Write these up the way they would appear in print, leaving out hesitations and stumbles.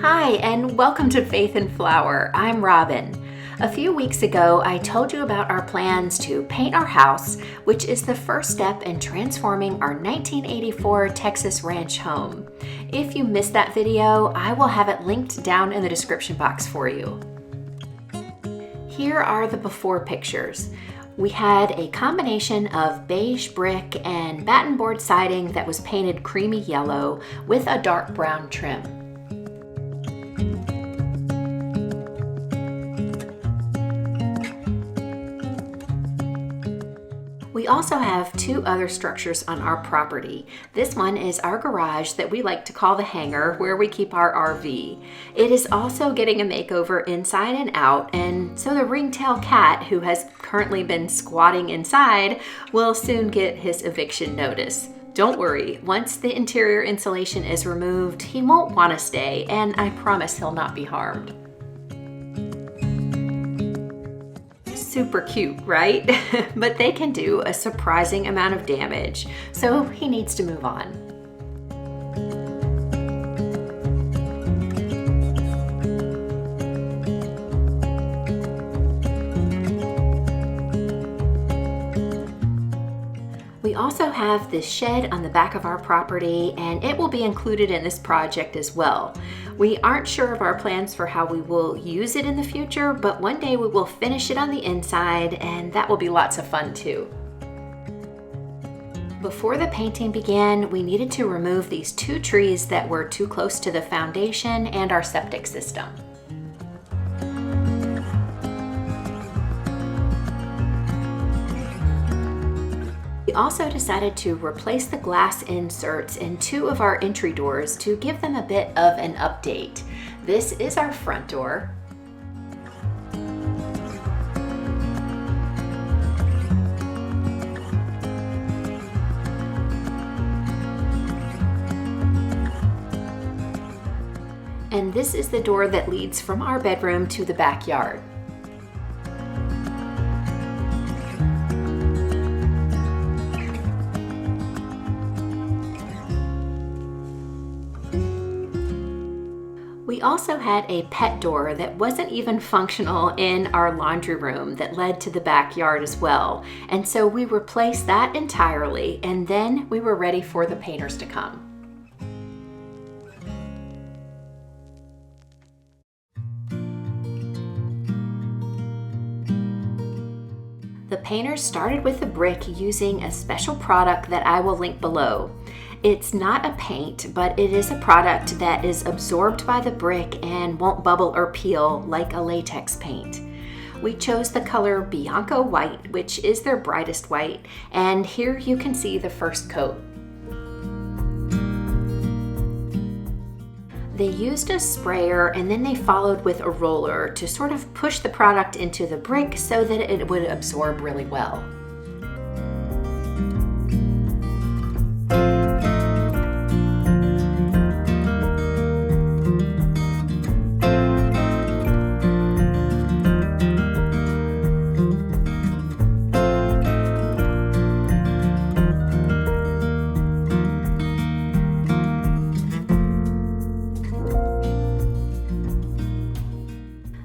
Hi, and welcome to Faith and Flower. I'm Robin. A few weeks ago, I told you about our plans to paint our house, which is the first step in transforming our 1984 Texas ranch home. If you missed that video, I will have it linked down in the description box for you. Here are the before pictures. We had a combination of beige brick and batten board siding that was painted creamy yellow with a dark brown trim. We also have two other structures on our property. This one is our garage that we like to call the hangar, where we keep our RV. It is also getting a makeover inside and out, and so the ringtail cat, who has currently been squatting inside, will soon get his eviction notice. Don't worry, once the interior insulation is removed, he won't want to stay, and I promise he'll not be harmed. Super cute, right? But they can do a surprising amount of damage, so he needs to move on. We also have this shed on the back of our property, and it will be included in this project as well. We aren't sure of our plans for how we will use it in the future, but one day we will finish it on the inside, and that will be lots of fun too. Before the painting began, we needed to remove these two trees that were too close to the foundation and our septic system. We also decided to replace the glass inserts in two of our entry doors to give them a bit of an update. This is our front door. And this is the door that leads from our bedroom to the backyard. We also had a pet door that wasn't even functional in our laundry room that led to the backyard as well. And so we replaced that entirely, and then we were ready for the painters to come. The painters started with the brick using a special product that I will link below. It's not a paint, but it is a product that is absorbed by the brick and won't bubble or peel like a latex paint. We chose the color Bianco White, which is their brightest white, and here you can see the first coat. They used a sprayer and then they followed with a roller to sort of push the product into the brick so that it would absorb really well.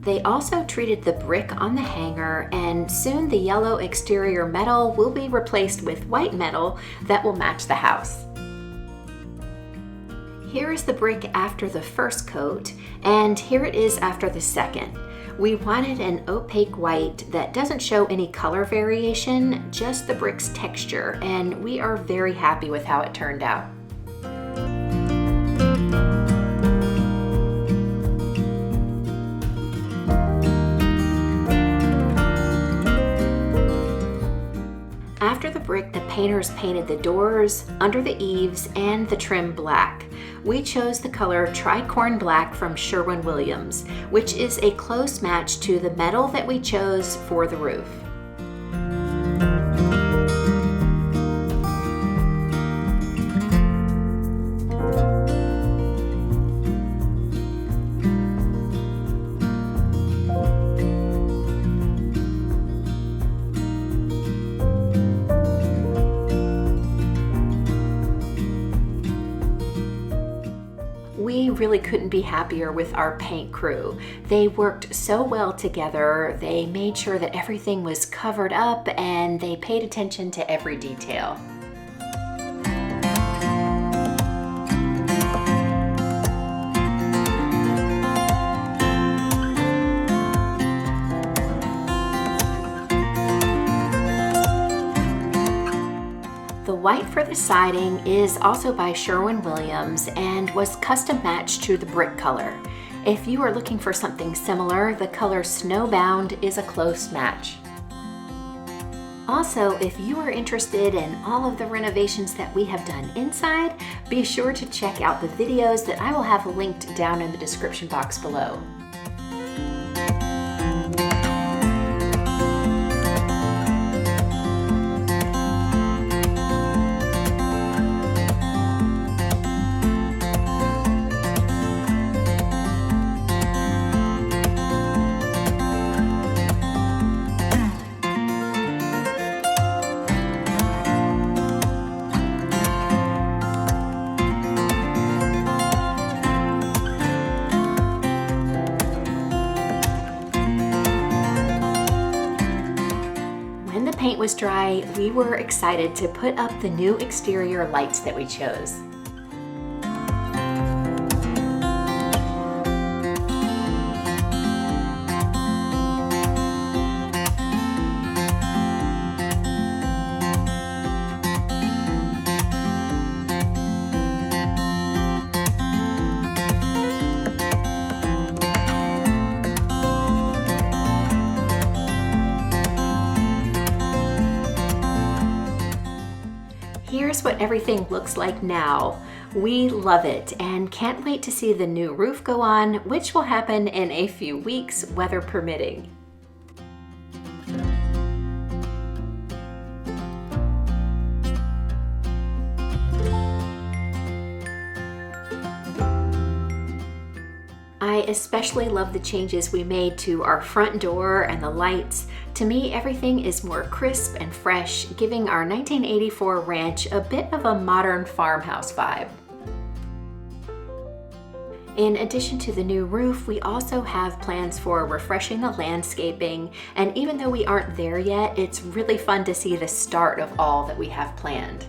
They also treated the brick on the hanger, and soon the yellow exterior metal will be replaced with white metal that will match the house. Here is the brick after the first coat, and here it is after the second. We wanted an opaque white that doesn't show any color variation, just the brick's texture, and we are very happy with how it turned out. After the brick, the painters painted the doors, under the eaves, and the trim black. We chose the color Tricorn Black from Sherwin, which is a close match to the metal that we chose for the roof. really couldn't be happier with our paint crew. They worked so well together. They made sure that everything was covered up and they paid attention to every detail. The white for the siding is also by Sherwin-Williams and was custom matched to the brick color. If you are looking for something similar, the color Snowbound is a close match. Also, if you are interested in all of the renovations that we have done inside, be sure to check out the videos that I will have linked down in the description box below. When the paint was dry, we were excited to put up the new exterior lights that we chose. Here's what everything looks like now. We love it and can't wait to see the new roof go on, which will happen in a few weeks, weather permitting. I especially love the changes we made to our front door and the lights. To me, everything is more crisp and fresh, giving our 1984 ranch a bit of a modern farmhouse vibe. In addition to the new roof, we also have plans for refreshing the landscaping, and even though we aren't there yet, it's really fun to see the start of all that we have planned.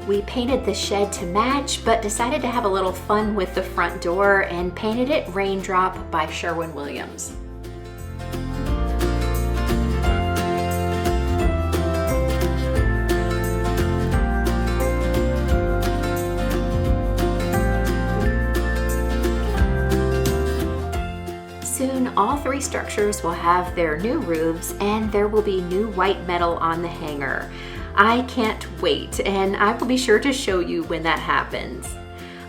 We painted the shed to match, but decided to have a little fun with the front door and painted it Raindrop by Sherwin-Williams. Soon, all three structures will have their new roofs and there will be new white metal on the hanger. I can't wait, and I will be sure to show you when that happens.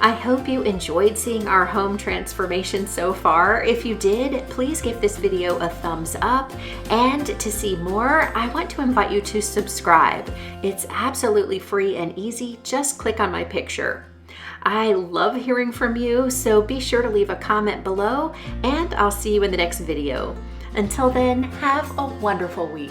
I hope you enjoyed seeing our home transformation so far. If you did, please give this video a thumbs up, and to see more, I want to invite you to subscribe. It's absolutely free and easy. Just click on my picture. I love hearing from you, so be sure to leave a comment below, and I'll see you in the next video. Until then, have a wonderful week.